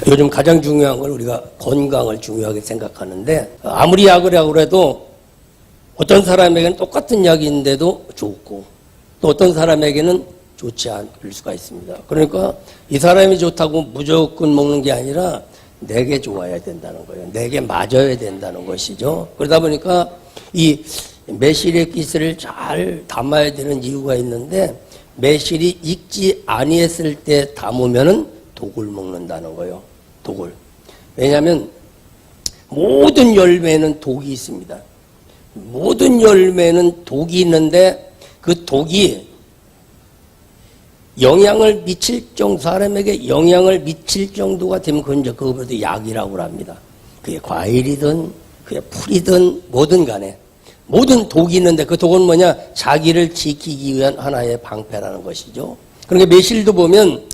요즘 가장 중요한 건 우리가 건강을 중요하게 생각하는데, 아무리 약을 하고 그래도 어떤 사람에게는 똑같은 약인데도 좋고 또 어떤 사람에게는 좋지 않을 수가 있습니다. 그러니까 이 사람이 좋다고 무조건 먹는 게 아니라 내게 좋아야 된다는 거예요. 내게 맞아야 된다는 것이죠. 그러다 보니까 이 매실의 기스를 잘 담아야 되는 이유가 있는데, 매실이 익지 아니했을 때 담으면은 독을 먹는다는 거예요. 독을. 왜냐하면 모든 열매는 독이 있습니다. 모든 열매는 독이 있는데 그 독이 영향을 미칠 정도, 사람에게 영향을 미칠 정도가 되면 그건 이제 그거보다 약이라고 합니다. 그게 과일이든 그게 풀이든 뭐든 간에 모든 독이 있는데 그 독은 뭐냐? 자기를 지키기 위한 하나의 방패라는 것이죠. 그러니까 매실도 보면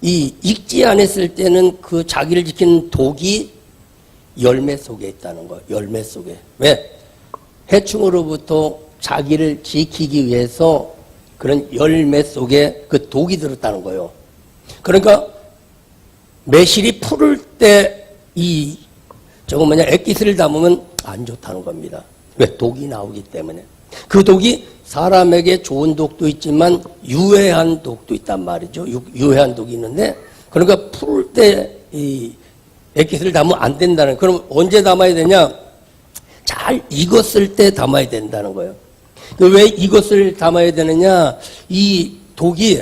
이 익지 않았을 때는 그 자기를 지키는 독이 열매 속에 있다는 거예요. 열매 속에. 왜? 해충으로부터 자기를 지키기 위해서 그런 열매 속에 그 독이 들었다는 거예요. 그러니까 매실이 푸를 때 액기스를 담으면 안 좋다는 겁니다. 왜? 독이 나오기 때문에. 그 독이 사람에게 좋은 독도 있지만 유해한 독도 있단 말이죠. 유해한 독이 있는데, 그러니까 풀 때 이 액기스를 담으면 안 된다는. 그럼 언제 담아야 되냐? 잘 익었을 때 담아야 된다는 거예요. 왜 이것을 담아야 되느냐? 이 독이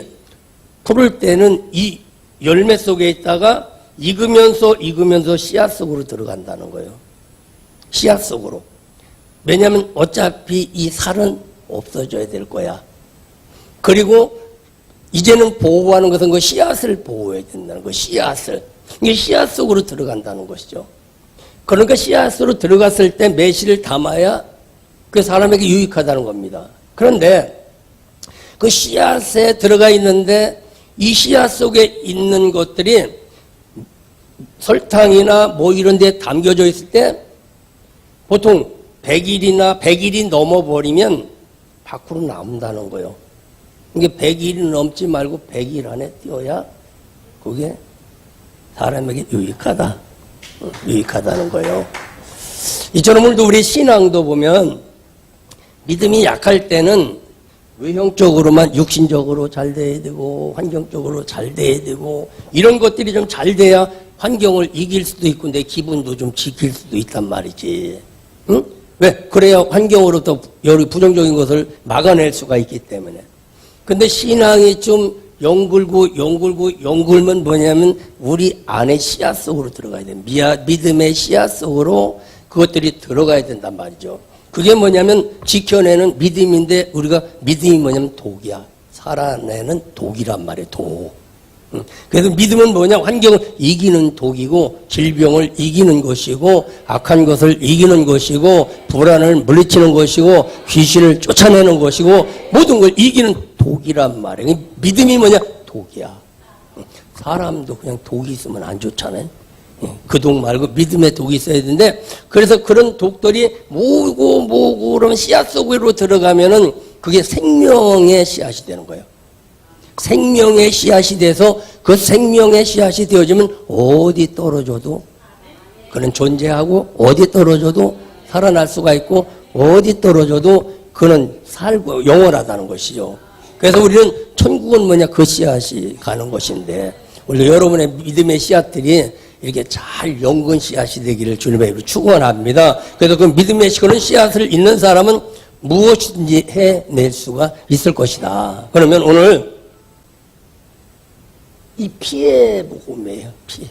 풀을 때는 이 열매 속에 있다가 익으면서 씨앗 속으로 들어간다는 거예요. 씨앗 속으로. 왜냐하면 어차피 이 살은 없어져야 될 거야. 그리고 이제는 보호하는 것은 그 씨앗을 보호해야 된다는 거예요. 씨앗을. 이게 씨앗 속으로 들어간다는 것이죠. 그러니까 씨앗으로 들어갔을 때 매실을 담아야 그 사람에게 유익하다는 겁니다. 그런데 그 씨앗에 들어가 있는데 이 씨앗 속에 있는 것들이 설탕이나 뭐 이런 데 담겨져 있을 때 보통 100일이 넘어버리면 밖으로 나온다는 거예요. 이게 100일이 넘지 말고 100일 안에 띄어야 그게 사람에게 유익하다는 거예요. 이처럼 오늘도 우리 신앙도 보면 믿음이 약할 때는 외형적으로만 육신적으로 잘 돼야 되고 환경적으로 잘 돼야 되고 이런 것들이 좀 잘 돼야 환경을 이길 수도 있고 내 기분도 좀 지킬 수도 있단 말이지. 응? 왜? 그래야 환경으로부터 여러 부정적인 것을 막아낼 수가 있기 때문에. 근데 신앙이 좀 영굴면 뭐냐면 우리 안에 씨앗 속으로 들어가야 돼. 믿음의 씨앗 속으로 그것들이 들어가야 된단 말이죠. 그게 뭐냐면 지켜내는 믿음인데 우리가 믿음이 뭐냐면 독이야. 살아내는 독이란 말이에요. 독. 그래서 믿음은 뭐냐? 환경을 이기는 독이고 질병을 이기는 것이고 악한 것을 이기는 것이고 불안을 물리치는 것이고 귀신을 쫓아내는 것이고 모든 걸 이기는 독이란 말이에요. 믿음이 뭐냐? 독이야. 사람도 그냥 독이 있으면 안 좋잖아요. 그 독 말고 믿음의 독이 있어야 되는데, 그래서 그런 독들이 모으고 그러면 씨앗 속으로 들어가면은 그게 생명의 씨앗이 되는 거예요. 생명의 씨앗이 돼서 그 생명의 씨앗이 되어지면 어디 떨어져도 그는 존재하고 어디 떨어져도 살아날 수가 있고 어디 떨어져도 그는 살고 영원하다는 것이죠. 그래서 우리는 천국은 뭐냐? 그 씨앗이 가는 것인데, 원래 여러분의 믿음의 씨앗들이 이렇게 잘 연근 씨앗이 되기를 주님의 이름으로 축원합니다. 그래서 그 믿음의 그런 씨앗을 있는 사람은 무엇이든지 해낼 수가 있을 것이다. 그러면 오늘 이 피의 복음이에요. 피.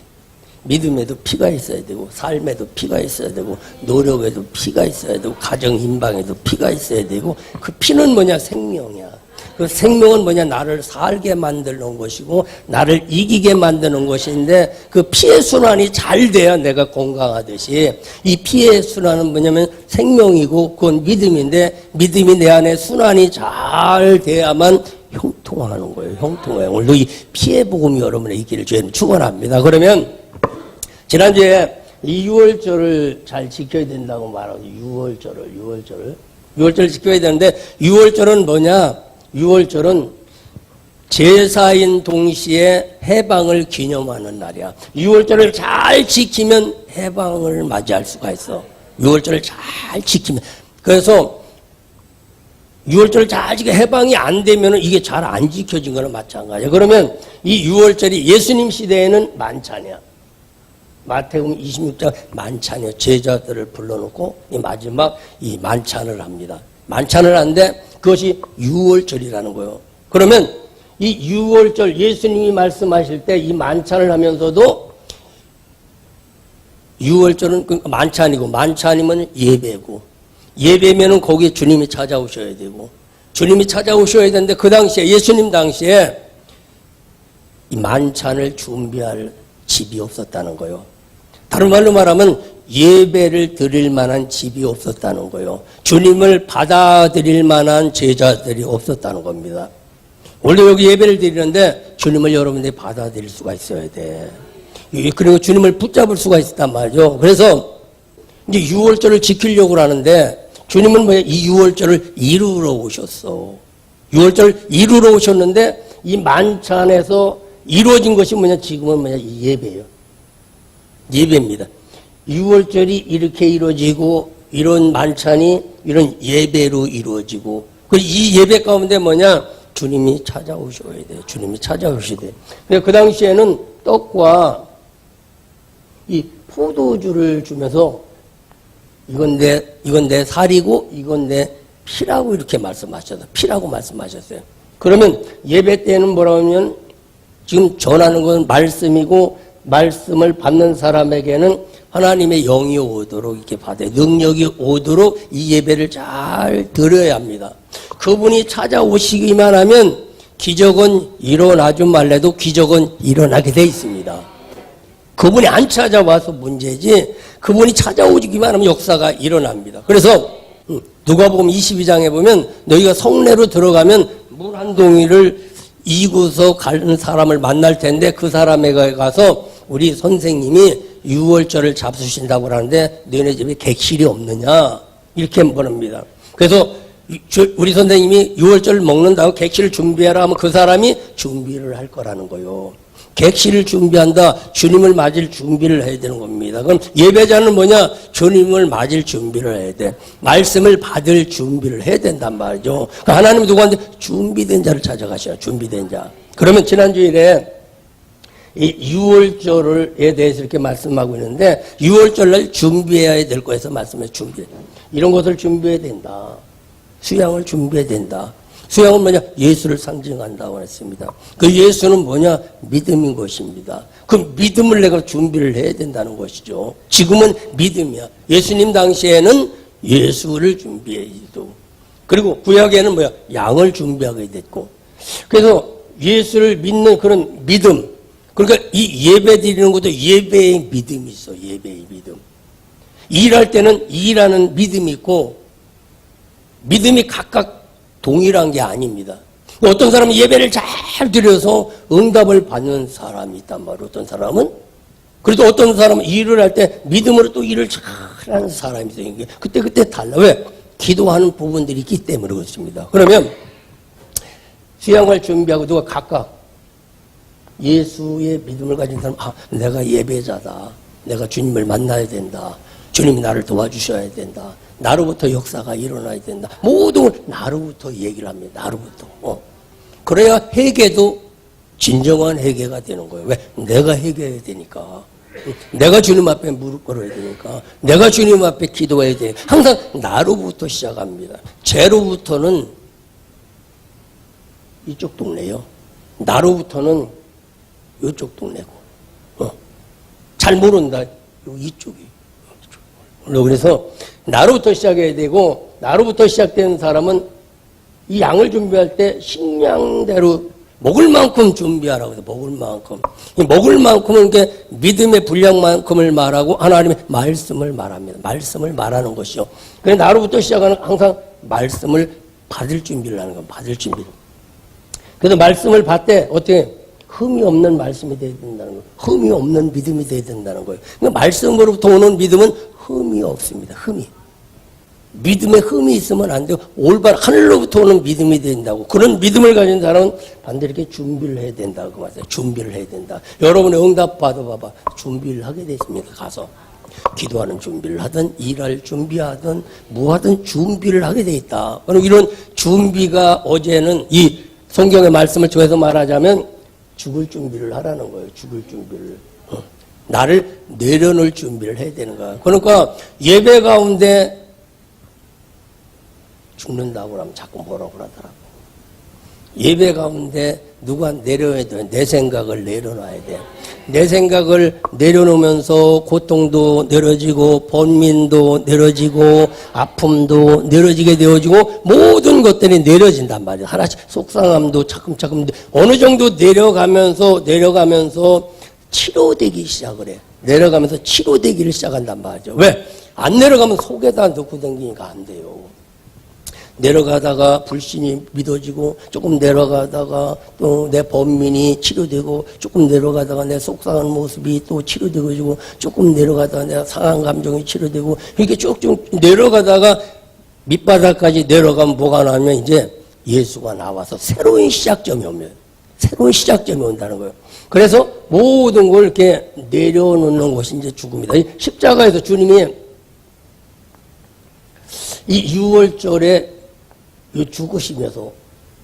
믿음에도 피가 있어야 되고 삶에도 피가 있어야 되고 노력에도 피가 있어야 되고 가정 인방에도 피가 있어야 되고, 그 피는 뭐냐? 생명이야. 그 생명은 뭐냐? 나를 살게 만드는 것이고 나를 이기게 만드는 것인데, 그 피의 순환이 잘 돼야 내가 건강하듯이 이 피의 순환은 뭐냐면 생명이고 그건 믿음인데, 믿음이 내 안에 순환이 잘 돼야만 형통하는 거예요. 형통해요. 오늘도 이 피의 복음이 여러분의 있기를 주님 축원합니다. 그러면 지난주에 이 6월절을 잘 지켜야 된다고 말하고, 6월절을 지켜야 되는데, 6월절은 뭐냐? 6월절은 제사인 동시에 해방을 기념하는 날이야. 6월절을 잘 지키면 해방을 맞이할 수가 있어. 6월절을 잘 지키면. 그래서 6월절을 잘 지켜 해방이 안 되면 이게 잘 안 지켜진 거나 마찬가지야. 그러면 이 6월절이 예수님 시대에는 만찬이야. 마태복음 26장 만찬이야. 제자들을 불러놓고 이 마지막 이 만찬을 합니다. 만찬을 하는데 그것이 6월절이라는 거예요. 그러면 이 6월절 예수님이 말씀하실 때 이 만찬을 하면서도 6월절은 만찬이고 만찬이면 예배고 예배면은 거기에 주님이 찾아오셔야 되고 주님이 찾아오셔야 되는데 그 당시에 예수님 당시에 이 만찬을 준비할 집이 없었다는 거예요. 다른 말로 말하면 예배를 드릴 만한 집이 없었다는 거예요. 주님을 받아들일 만한 제자들이 없었다는 겁니다. 원래 여기 예배를 드리는데 주님을 여러분들이 받아들일 수가 있어야 돼. 그리고 주님을 붙잡을 수가 있단 말이죠. 그래서 이제 6월절을 지키려고 하는데 주님은 뭐야? 이 6월절을 이루러 오셨어. 6월절 이루러 오셨는데 이 만찬에서 이루어진 것이 뭐냐? 지금은 뭐냐? 이 예배예요. 예배입니다. 6월절이 이렇게 이루어지고 이런 만찬이 이런 예배로 이루어지고 이 예배 가운데 뭐냐? 주님이 찾아오셔야 돼. 주님이 찾아오셔야 돼. 그 당시에는 떡과 이 포도주를 주면서 이건 내 살이고 이건 내 피라고 이렇게 말씀하셨어요. 피라고 말씀하셨어요. 그러면 예배 때는 뭐라고 하면 지금 전하는 건 말씀이고 말씀을 받는 사람에게는 하나님의 영이 오도록 이렇게 받아요. 능력이 오도록 이 예배를 잘 드려야 합니다. 그분이 찾아오시기만 하면 기적은 일어나지 말래도 기적은 일어나게 돼 있습니다. 그분이 안 찾아와서 문제지 그분이 찾아오기만 하면 역사가 일어납니다. 그래서 누가복음 22장에 보면 너희가 성내로 들어가면 물 한 동이를 이고서 가는 사람을 만날 텐데 그 사람에게 가서 우리 선생님이 6월절을 잡수신다고 하는데 너네 집에 객실이 없느냐 이렇게 물습니다. 그래서 우리 선생님이 6월절을 먹는다고 객실을 준비하라 하면 그 사람이 준비를 할 거라는 거예요. 객실을 준비한다. 주님을 맞을 준비를 해야 되는 겁니다. 그럼 예배자는 뭐냐? 주님을 맞을 준비를 해야 돼. 말씀을 받을 준비를 해야 된단 말이죠. 그러니까 하나님이 누구한테 준비된 자를 찾아가셔요. 준비된 자. 그러면 지난주일에 이 6월절에 대해서 이렇게 말씀하고 있는데 6월절날 준비해야 될 거에서 말씀해 준비. 이런 것을 준비해야 된다. 수양을 준비해야 된다. 수양은 뭐냐? 예수를 상징한다고 했습니다. 그 예수는 뭐냐? 믿음인 것입니다. 그 믿음을 내가 준비를 해야 된다는 것이죠. 지금은 믿음이야. 예수님 당시에는 예수를 준비해야죠. 그리고 구약에는 뭐야? 양을 준비하게 됐고. 그래서 예수를 믿는 그런 믿음. 그러니까 이 예배 드리는 것도 예배의 믿음이 있어. 예배의 믿음. 일할 때는 일하는 믿음이 있고 믿음이 각각 동일한 게 아닙니다. 어떤 사람은 예배를 잘 드려서 응답을 받는 사람이 있단 말이에요. 어떤 사람은. 그래도 어떤 사람은 일을 할 때 믿음으로 또 일을 잘하는 사람이 있어요. 그때 달라. 왜? 기도하는 부분들이 있기 때문에 그렇습니다. 그러면 수양을 준비하고 누가 각각 예수의 믿음을 가진 사람, 내가 예배자다. 내가 주님을 만나야 된다. 주님이 나를 도와주셔야 된다. 나로부터 역사가 일어나야 된다. 모든 걸 나로부터 얘기를 합니다. 나로부터. 그래야 회개도 진정한 회개가 되는 거예요. 왜? 내가 회개해야 되니까. 내가 주님 앞에 무릎 꿇어야 되니까. 내가 주님 앞에 기도해야 되니까. 항상 나로부터 시작합니다. 죄로부터는 이쪽 동네요. 나로부터는 이쪽 동네고. 잘 모른다. 이쪽이. 그래서 나로부터 시작해야 되고 나로부터 시작되는 사람은 이 양을 준비할 때 식량대로 먹을 만큼 준비하라고 해서 먹을 만큼. 이 먹을 만큼은 이게 믿음의 분량만큼을 말하고 하나님의 말씀을 말합니다. 말씀을 말하는 것이요. 그래서 나로부터 시작하는 항상 말씀을 받을 준비를 하는 겁니다. 받을 준비를. 그래서 말씀을 받되 어떻게 흠이 없는 말씀이 되어야 된다는 거예요. 흠이 없는 믿음이 되어야 된다는 거예요. 그러니까 말씀으로부터 오는 믿음은 흠이 없습니다. 흠이. 믿음에 흠이 있으면 안 되고 올바른 하늘로부터 오는 믿음이 된다고. 그런 믿음을 가진 사람은 반드시 이렇게 준비를 해야 된다. 그 말이에요. 준비를 해야 된다. 여러분의 응답 받아봐봐. 준비를 하게 됐습니다. 가서 기도하는 준비를 하든 일할 준비하든 뭐하든 준비를 하게 돼 있다. 그럼 이런 준비가 어제는 이 성경의 말씀을 통해서 말하자면 죽을 준비를 하라는 거예요. 죽을 준비를. 나를 내려놓을 준비를 해야 되는 거야. 그러니까 예배 가운데 죽는다고 하면 자꾸 뭐라고 그러더라고. 예배 가운데 누가 내려야 돼. 내 생각을 내려놔야 돼. 내 생각을 내려놓으면서 고통도 내려지고 번민도 내려지고 아픔도 내려지게 되어지고 모든 것들이 내려진단 말이야. 하나씩 속상함도 차근차근 어느 정도 내려가면서 치료되기 시작을 해. 내려가면서 치료되기를 시작한단 말이죠. 왜? 안 내려가면 속에다 넣고 다니니까 안 돼요. 내려가다가 불신이 믿어지고 조금 내려가다가 또 내 번민이 치료되고 조금 내려가다가 내 속상한 모습이 또 치료되고 조금 내려가다가 내 상한 감정이 치료되고 이렇게 쭉쭉 내려가다가 밑바닥까지 내려가면 뭐가 나면 이제 예수가 나와서 새로운 시작점이 온다는 거예요. 그래서 모든 걸 이렇게 내려놓는 것이 이제 죽음이다. 십자가에서 주님이 이 6월절에 죽으시면서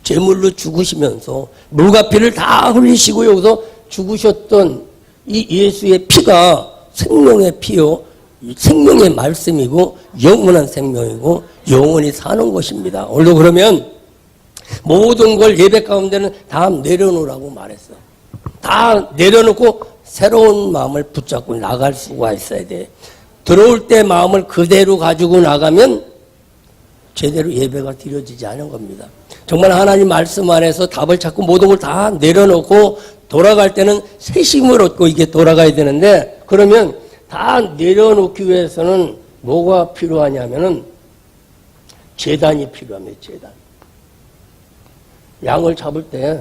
제물로 죽으시면서 물과 피를 다 흘리시고 여기서 죽으셨던 이 예수의 피가 생명의 피요, 생명의 말씀이고 영원한 생명이고 영원히 사는 것입니다. 오늘도 그러면 모든 걸 예배 가운데는 다 내려놓으라고 말했어. 다 내려놓고 새로운 마음을 붙잡고 나갈 수가 있어야 돼. 들어올 때 마음을 그대로 가지고 나가면 제대로 예배가 드려지지 않은 겁니다. 정말 하나님 말씀 안에서 답을 찾고 모든 걸 다 내려놓고 돌아갈 때는 새 힘을 얻고 이게 돌아가야 되는데 그러면 다 내려놓기 위해서는 뭐가 필요하냐면은 제단이 필요합니다. 제단. 양을 잡을 때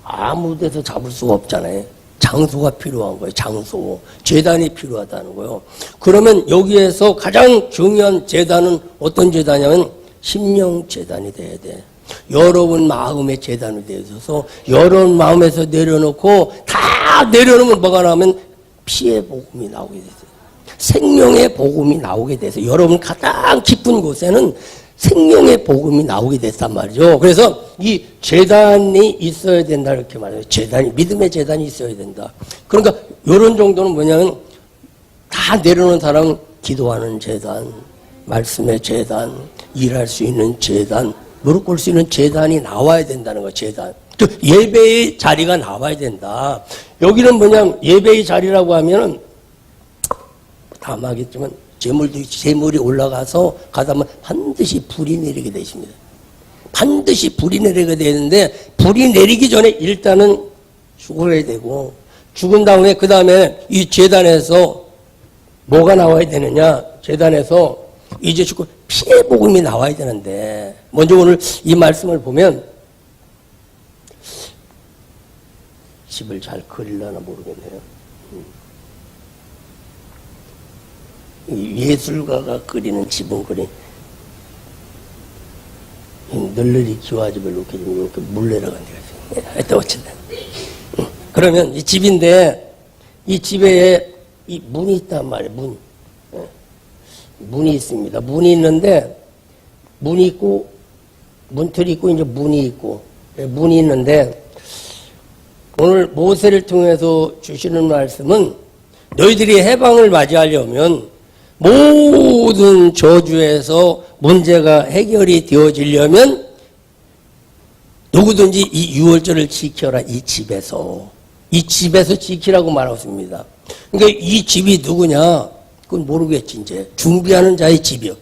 아무 데서 잡을 수가 없잖아요. 장소가 필요한 거예요. 장소. 제단이 필요하다는 거예요. 그러면 여기에서 가장 중요한 제단은 어떤 제단이냐면 심령 제단이 돼야 돼. 여러분 마음의 제단이 되어서 여러분 마음에서 내려놓고 다 내려놓으면 뭐가 나오면 피의 복음이 나오게 돼서 생명의 복음이 나오게 돼서 여러분 가장 깊은 곳에는 생명의 복음이 나오게 됐단 말이죠. 그래서 이 제단이 있어야 된다 이렇게 말해요. 제단이 믿음의 제단이 있어야 된다. 그러니까 이런 정도는 뭐냐면 다 내려놓은 사람은 기도하는 제단, 말씀의 제단, 일할 수 있는 제단, 무릎 꿇을 수 있는 제단이 나와야 된다는 거예요. 제단. 또 예배의 자리가 나와야 된다. 여기는 뭐냐면 예배의 자리라고 하면은 다 말하겠지만 재물이 올라가서 가다 보면 반드시 불이 내리게 되십니다. 반드시 불이 내리게 되는데 불이 내리기 전에 일단은 죽어야 되고 죽은 다음에 그 다음에 이 제단에서 뭐가 나와야 되느냐? 제단에서 이제 죽고 피의 복음이 나와야 되는데 먼저 오늘 이 말씀을 보면 집을 잘 그리려나 모르겠네요. 예술가가 그리는 집은 그리 널널이 기와집을 놓게 되면 이렇게 물 내려간 데가 있어요. 하여튼 어쨌든 그러면 이 집인데 이 집에 이 문이 있단 말이에요. 문이 있습니다. 문이 있는데 문이 있고 문틀이 있고 이제 문이 있고 문이 있는데 오늘 모세를 통해서 주시는 말씀은 너희들이 해방을 맞이하려면 모든 저주에서 문제가 해결이 되어지려면 누구든지 이 유월절을 지켜라. 이 집에서 지키라고 말하고 있습니다. 그러니까 이 집이 누구냐? 그건 모르겠지. 이제 준비하는 자의 집이요.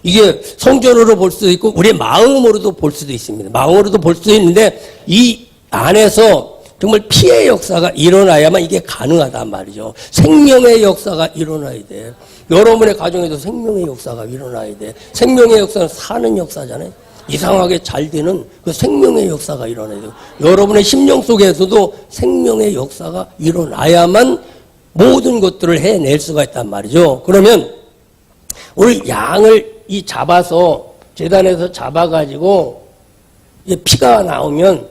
이게 성전으로 볼 수도 있고 우리의 마음으로도 볼 수도 있습니다. 마음으로도 볼 수도 있는데 이 안에서 정말 피의 역사가 일어나야만 이게 가능하단 말이죠. 생명의 역사가 일어나야 돼. 여러분의 가정에도 생명의 역사가 일어나야 돼. 생명의 역사는 사는 역사잖아요. 이상하게 잘 되는 그 생명의 역사가 일어나야 돼요. 여러분의 심령 속에서도 생명의 역사가 일어나야만 모든 것들을 해낼 수가 있단 말이죠. 그러면 오늘 양을 이 잡아서 제단에서 잡아가지고 이 피가 나오면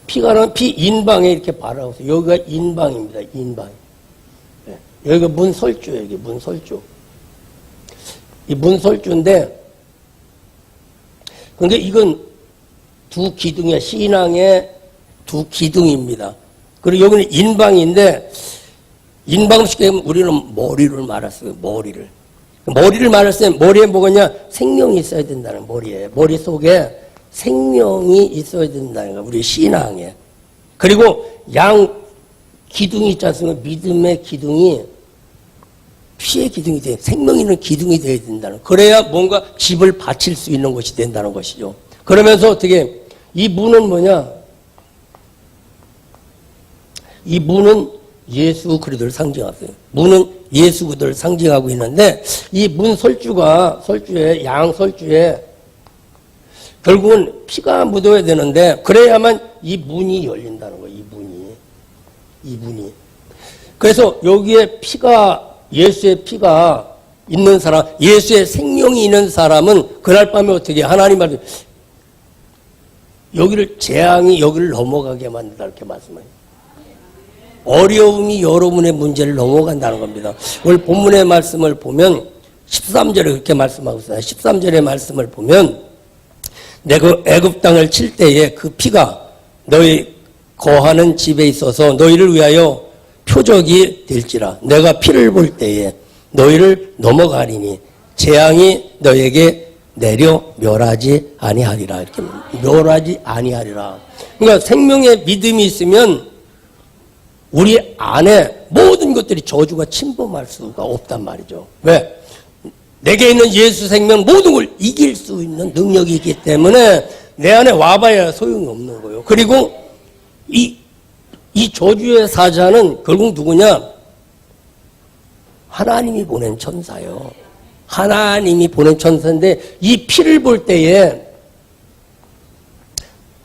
피가 나면 피 인방에 이렇게 바라보세요. 여기가 인방입니다. 인방. 네. 여기가 문설주예요. 여기 문설주. 이 문설주인데 근데 이건 두 기둥이야. 신앙의 두 기둥입니다. 그리고 여기는 인방인데 인방식 하면 우리는 머리를 말했어요. 머리를 말할 때 머리에 뭐가냐? 생명이 있어야 된다는 머리에. 머릿속에 생명이 있어야 된다는 거야. 우리 신앙에. 그리고 양 기둥이 있지 않습니까? 믿음의 기둥이 피의 기둥이 돼. 생명 있는 기둥이 돼야 된다는. 그래야 뭔가 집을 바칠 수 있는 것이 된다는 것이죠. 그러면서 어떻게 이 문은 뭐냐? 이 문은 예수 그리스도를 상징하세요. 문은 예수 그리스도를 상징하고 있는데 이 문 설주에 양 설주에 결국은 피가 묻어야 되는데 그래야만 이 문이 열린다는 거예요. 이 문이. 그래서 여기에 예수의 피가 있는 사람, 예수의 생명이 있는 사람은 그날 밤에 어떻게 하나님 말씀 재앙이 여기를 넘어가게 만든다 이렇게 말씀해요. 어려움이 여러분의 문제를 넘어간다는 겁니다. 오늘 본문의 말씀을 보면 13절에 그렇게 말씀하고 있어요. 13절의 말씀을 보면 내가 애굽 땅을 칠 때에 그 피가 너희 거하는 집에 있어서 너희를 위하여 표적이 될지라. 내가 피를 볼 때에 너희를 넘어가리니 재앙이 너희에게 내려 멸하지 아니하리라. 이렇게 멸하지 아니하리라. 그러니까 생명의 믿음이 있으면 우리 안에 모든 것들이 저주가 침범할 수가 없단 말이죠. 왜? 내게 있는 예수 생명 모든 걸 이길 수 있는 능력이 있기 때문에 내 안에 와봐야 소용이 없는 거예요. 그리고 이 저주의 사자는 결국 누구냐? 하나님이 보낸 천사예요. 하나님이 보낸 천사인데 이 피를 볼 때에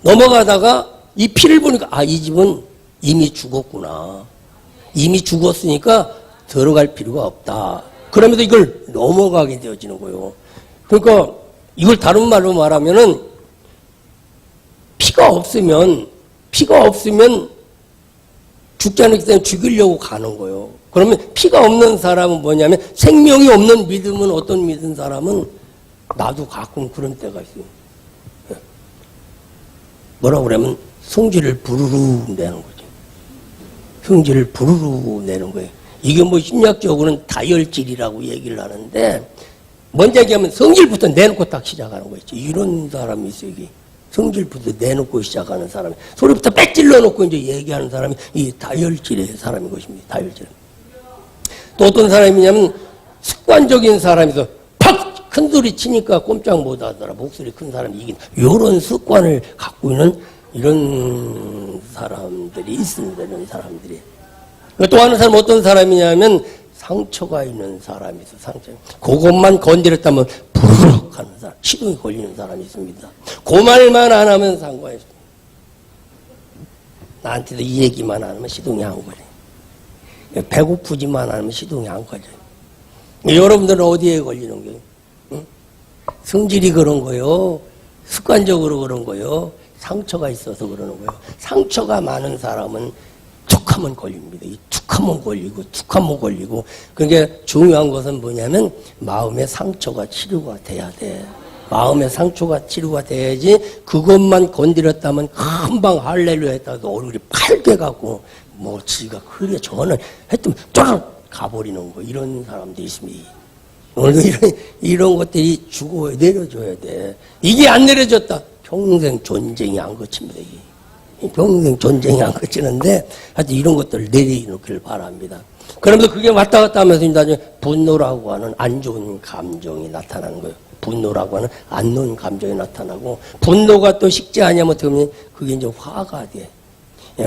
넘어가다가 이 피를 보니까 이 집은 이미 죽었구나. 이미 죽었으니까 들어갈 필요가 없다. 그러면서 이걸 넘어가게 되어지는 거예요. 그러니까 이걸 다른 말로 말하면은 피가 없으면 죽지 않기 때문에 죽이려고 가는 거예요. 그러면 피가 없는 사람은 뭐냐면 생명이 없는 믿음은 어떤 믿은 사람은 나도 가끔 그런 때가 있어요. 뭐라고 그러면 성질을 부르르 내는 거죠. 성질을 부르르 내는 거예요. 이게 뭐 심리학적으로는 다혈질이라고 얘기를 하는데 먼저 얘기하면 성질부터 내놓고 딱 시작하는 거있죠. 이런 사람이 있어요. 이게 성질부터 내놓고 시작하는 사람이 소리부터 빽 찔러놓고 이제 얘기하는 사람이 이 다혈질의 사람인 것입니다. 다혈질. 또 어떤 사람이냐면 습관적인 사람이서 팍 큰 소리 치니까 꼼짝 못하더라. 목소리 큰 사람이 이긴 이런 습관을 갖고 있는 이런 사람들이 있습니다. 이런 사람들이. 또 하는 사람은 어떤 사람이냐면 상처가 있는 사람이 있어. 상처. 그것만 건드렸다면 부르륵 하는 사람, 시동이 걸리는 사람이 있습니다. 그 말만 안 하면 상관이 없습니다. 나한테도 이 얘기만 안 하면 시동이 안 걸려. 배고프지만 안 하면 시동이 안 걸려요. 여러분들은 어디에 걸리는 거예요? 응? 성질이 그런 거요. 습관적으로 그런 거요. 상처가 있어서 그러는 거예요. 상처가 많은 사람은 툭하면 걸립니다. 이 툭하면 걸리고. 그러니까 중요한 것은 뭐냐면 마음의 상처가 치료가 돼야 돼. 마음의 상처가 치료가 돼야지 그것만 건드렸다면 금방 할렐루야 했다가 얼굴이 빨개 갖고 뭐 지가 그래 저는 하여튼 쫙 가버리는 거 이런 사람들이 있습니다. 오늘도 이런 것들이 주고 내려줘야 돼. 이게 안 내려졌다. 평생 전쟁이 안 거칩니다. 이게. 평생 전쟁이 안 거치는데 하여튼 이런 것들을 내려놓기를 바랍니다. 그러면서 그게 왔다 갔다 하면서 나중에 분노라고 하는 안 좋은 감정이 나타나는 거예요. 분노라고 하는 안 좋은 감정이 나타나고 분노가 또 식지 않으면 어떻게 보면 그게 이제 화가 돼.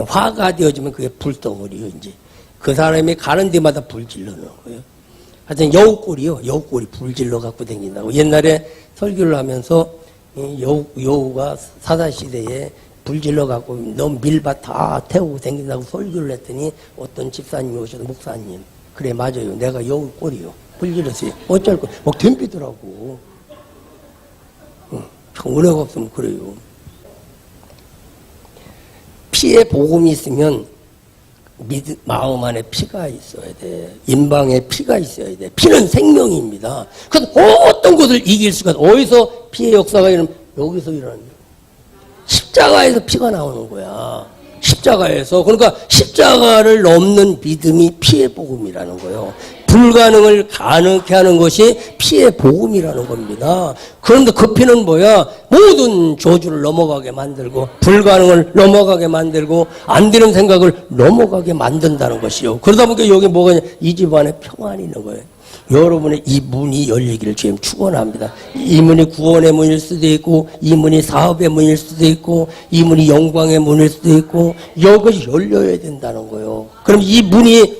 화가 되어지면 그게 불덩어리요. 이제 그 사람이 가는 데마다 불 질러 놓은 거예요. 하여튼 여우꼬리 불 질러 갖고 다닌다고. 옛날에 설교를 하면서 여우가 사사시대에 불질러갖고 너 밀밭 다 태우고 다닌다고 설교를 했더니 어떤 집사님이 오셔서 목사님 그래 맞아요 내가 여기 꼴이요 불질렀어요 어쩔 거 막 덤비더라고. 은혜가 없으면 그래요. 피의 복음이 있으면 마음 안에 피가 있어야 돼. 인방에 피가 있어야 돼. 피는 생명입니다. 그래서 어떤 것을 이길 수가 없어. 어디서 피의 역사가 일어나면 여기서 일어나는 거야. 십자가에서 피가 나오는 거야. 십자가에서. 그러니까 십자가를 넘는 믿음이 피의 복음이라는 거예요. 불가능을 가능케 하는 것이 피의 복음이라는 겁니다. 그런데 그 피는 뭐야? 모든 저주를 넘어가게 만들고 불가능을 넘어가게 만들고 안 되는 생각을 넘어가게 만든다는 것이요. 그러다 보니까 여기 뭐가 있냐? 이 집안에 평안이 있는 거예요. 여러분의 이 문이 열리기를 주님 축원합니다. 이 문이 구원의 문일 수도 있고 이 문이 사업의 문일 수도 있고 이 문이 영광의 문일 수도 있고 이것이 열려야 된다는 거예요. 그럼 이 문이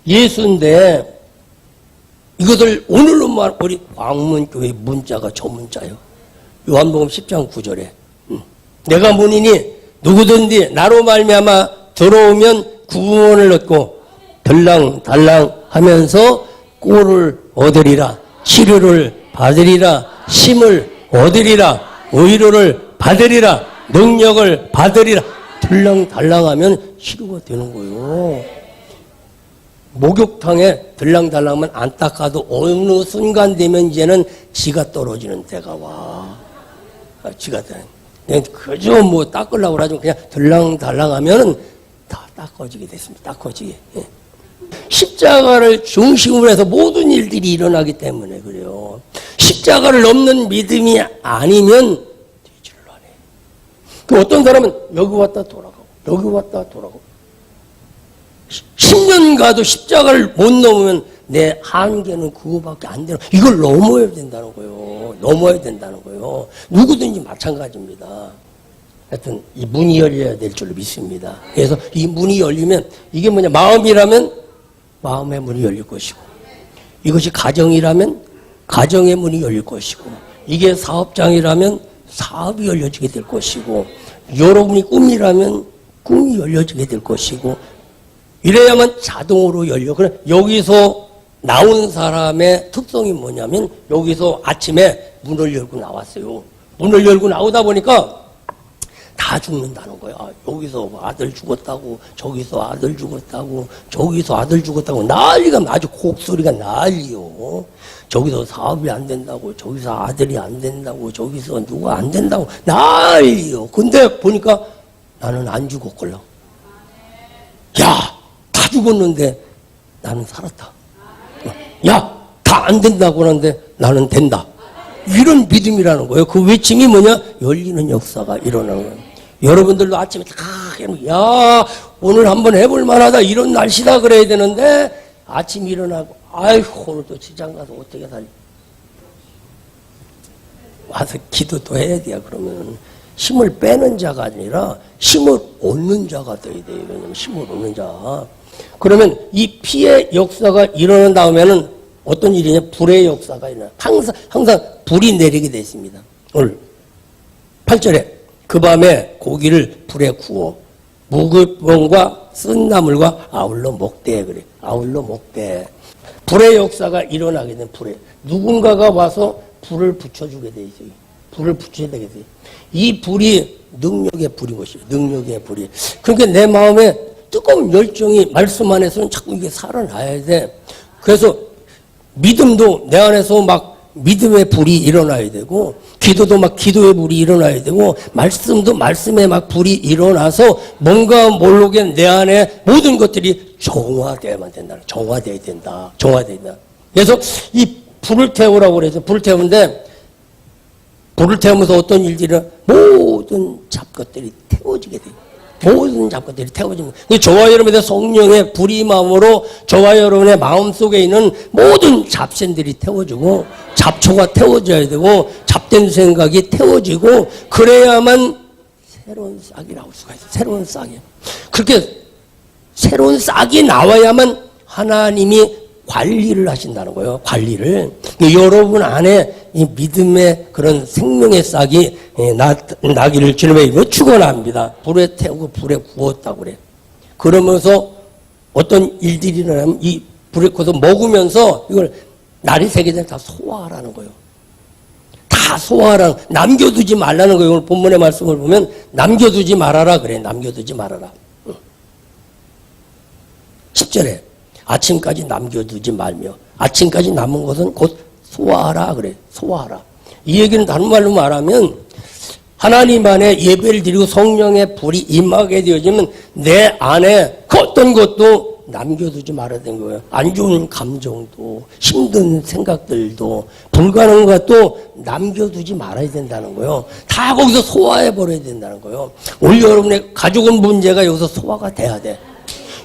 예수인데 이것을 오늘로 말 우리 광문교회 문자가 저 문자예요. 요한복음 10장 9절에 내가 문이니 누구든지 나로 말미암아 들어오면 구원을 얻고 들랑달랑 하면서 꼴을 얻으리라 치료를 받으리라 힘을 얻으리라 의로를 받으리라 능력을 받으리라 들랑달랑하면 치료가 되는 거예요. 목욕탕에 들랑달랑하면 안 닦아도 어느 순간 되면 이제는 지가 떨어지는 때가 와. 지가 돼. 그저 뭐 닦으려고 하죠. 그냥 들랑달랑하면은 다 닦아지게 됐습니다. 닦아지게. 예. 십자가를 중심으로 해서 모든 일들이 일어나기 때문에 그래요. 십자가를 넘는 믿음이 아니면 되지를 않아요. 그 어떤 사람은 여기 왔다 돌아가고 여기 왔다 돌아가고 10년 가도 십자가를 못 넘으면 내 한계는 그거밖에 안 되는 이걸 넘어야 된다는 거예요. 넘어야 된다는 거예요. 누구든지 마찬가지입니다. 하여튼 이 문이 열려야 될 줄로 믿습니다. 그래서 이 문이 열리면 이게 뭐냐 마음이라면 마음의 문이 열릴 것이고 이것이 가정이라면 가정의 문이 열릴 것이고 이게 사업장이라면 사업이 열려지게 될 것이고 여러분이 꿈이라면 꿈이 열려지게 될 것이고 이래야만 자동으로 열려. 그래 여기서 나온 사람의 특성이 뭐냐면 여기서 아침에 문을 열고 나왔어요. 문을 열고 나오다 보니까 다 죽는다는 거야. 여기서 아들 죽었다고 저기서 아들 죽었다고 저기서 아들 죽었다고 난리가 아주 곡소리가 난리요. 저기서 사업이 안 된다고 저기서 아들이 안 된다고 저기서 누가 안 된다고 난리요. 근데 보니까 나는 안 죽었걸라. 야! 다 죽었는데 나는 살았다. 야, 다 안 된다고 하는데 나는 된다. 이런 믿음이라는 거예요. 그 외침이 뭐냐? 열리는 역사가 일어나는 거예요. 여러분들도 아침에 야, 오늘 한번 해볼 만하다. 이런 날씨다 그래야 되는데 아침 일어나고 아이고 오늘 또 직장 가서 어떻게 살지? 와서 기도도 해야 돼요. 그러면 힘을 빼는 자가 아니라 힘을 얻는 자가 돼야 돼요. 왜냐면 힘을 얻는 자. 그러면 이 피의 역사가 일어난 다음에는 어떤 일이냐? 불의 역사가 일어나. 항상 불이 내리게 되어 있습니다. 오늘 8절에 그 밤에 고기를 불에 구워 무교병과 쓴 나물과 아울러 먹되 그래. 아울러 먹되. 불의 역사가 일어나게 된 불에 누군가가 와서 불을 붙여주게 돼 있어요. 불을 붙여야 되겠어요. 이 불이 능력의 불인 것이에요. 능력의 불이. 그러니까 내 마음에 뜨거운 열정이 말씀 안에서는 자꾸 이게 살아나야 돼. 그래서 믿음도 내 안에서 막 믿음의 불이 일어나야 되고 기도도 막 기도의 불이 일어나야 되고 말씀도 말씀의 막 불이 일어나서 뭔가 모르게 내 안에 모든 것들이 정화되어야만 된다. 정화되어야 된다. 정화되어야 된다. 그래서 이 불을 태우라고 그래서 불을 태우는데 불을 태우면서 어떤 일들이 모든 잡것들이 태워지게 돼요. 모든 잡것들이 태워집니다. 저와 여러분의 성령의 불이 마음으로 저와 여러분의 마음속에 있는 모든 잡신들이 태워지고 잡초가 태워져야 되고 잡된 생각이 태워지고 그래야만 새로운 싹이 나올 수가 있어요. 새로운 싹이. 그렇게 새로운 싹이 나와야만 하나님이 관리를 하신다는 거예요. 관리를. 여러분 안에 이 믿음의 그런 생명의 싹이 나기를 주님의 이름으로 축원합니다. 불에 태우고 불에 구웠다고 그래. 그러면서 어떤 일들이 일어나면 이 불에 구워서 먹으면서 이걸 날이 새기 전에 다 소화하라는 거예요. 다 소화하라는, 남겨두지 말라는 거예요. 오늘 본문의 말씀을 보면 남겨두지 말아라 그래. 남겨두지 말아라. 10절에 아침까지 남겨두지 말며 아침까지 남은 것은 곧 소화하라 그래. 소화하라. 이 얘기는 다른 말로 말하면 하나님 안에 예배를 드리고 성령의 불이 임하게 되어지면 내 안에 그 어떤 것도 남겨두지 말아야 되는 거예요. 안 좋은 감정도 힘든 생각들도 불가능한 것도 남겨두지 말아야 된다는 거예요. 다 거기서 소화해버려야 된다는 거예요. 오늘 여러분의 가족은 문제가 여기서 소화가 돼야 돼.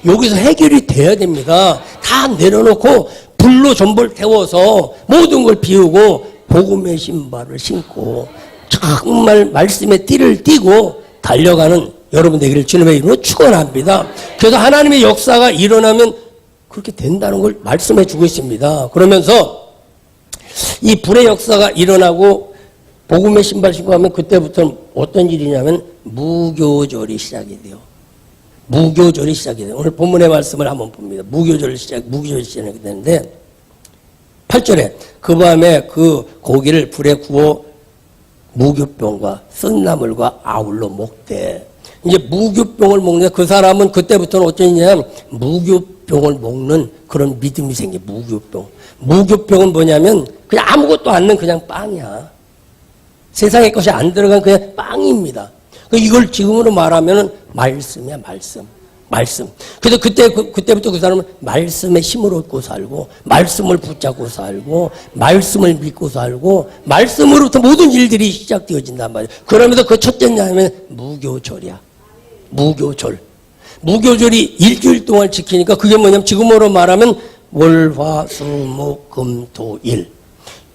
여기서 해결이 돼야 됩니다. 다 내려놓고 불로 전부를 태워서 모든 걸 비우고 복음의 신발을 신고 정말 말씀의 띠를 띠고 달려가는 여러분 되기를 주님의 이름으로 축원합니다. 그래서 하나님의 역사가 일어나면 그렇게 된다는 걸 말씀해 주고 있습니다. 그러면서 이 불의 역사가 일어나고 복음의 신발 신고 하면 그때부터는 어떤 일이냐면 무교절이 시작이 돼요. 무교절이 시작이 돼요. 오늘 본문의 말씀을 한번 봅니다. 무교절이 시작이 되는데 8절에 그 밤에 그 고기를 불에 구워 무교병과 쓴나물과 아울러 먹되. 이제 무교병을 먹는데 그 사람은 그때부터는 어쩌냐면 무교병을 먹는 그런 믿음이 생겨. 무교병. 무교병은 뭐냐면 그냥 아무것도 않는 그냥 빵이야. 세상의 것이 안 들어간 그냥 빵입니다. 이걸 지금으로 말하면 말씀이야, 말씀. 그래서 그때부터 그 사람은 말씀의 힘을 얻고 살고, 말씀을 붙잡고 살고, 말씀을 믿고 살고, 말씀으로부터 모든 일들이 시작되어진단 말이에요. 그러면서 그 첫째냐면 무교절이야. 무교절. 무교절이 일주일 동안 지키니까 그게 뭐냐면 지금으로 말하면 월, 화, 수, 목, 금, 토, 일.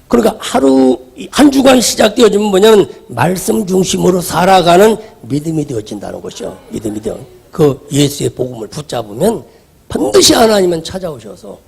그러니까 하루, 한 주간 시작되어지면 뭐냐면 말씀 중심으로 살아가는 믿음이 되어진다는 것이죠. 믿음이 되어. 그 예수의 복음을 붙잡으면 반드시 하나님은 찾아오셔서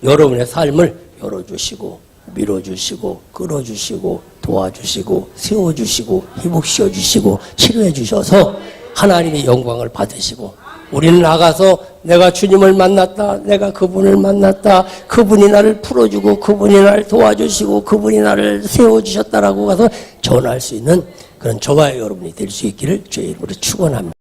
여러분의 삶을 열어주시고 밀어주시고 끌어주시고 도와주시고 세워주시고 회복시켜주시고 치료해주셔서 하나님의 영광을 받으시고 우리는 나가서 내가 주님을 만났다. 내가 그분을 만났다. 그분이 나를 풀어주고 그분이 나를 도와주시고 그분이 나를 세워주셨다라고 가서 전할 수 있는 그런 저와 여러분이 될 수 있기를 주의 이름으로 축원합니다.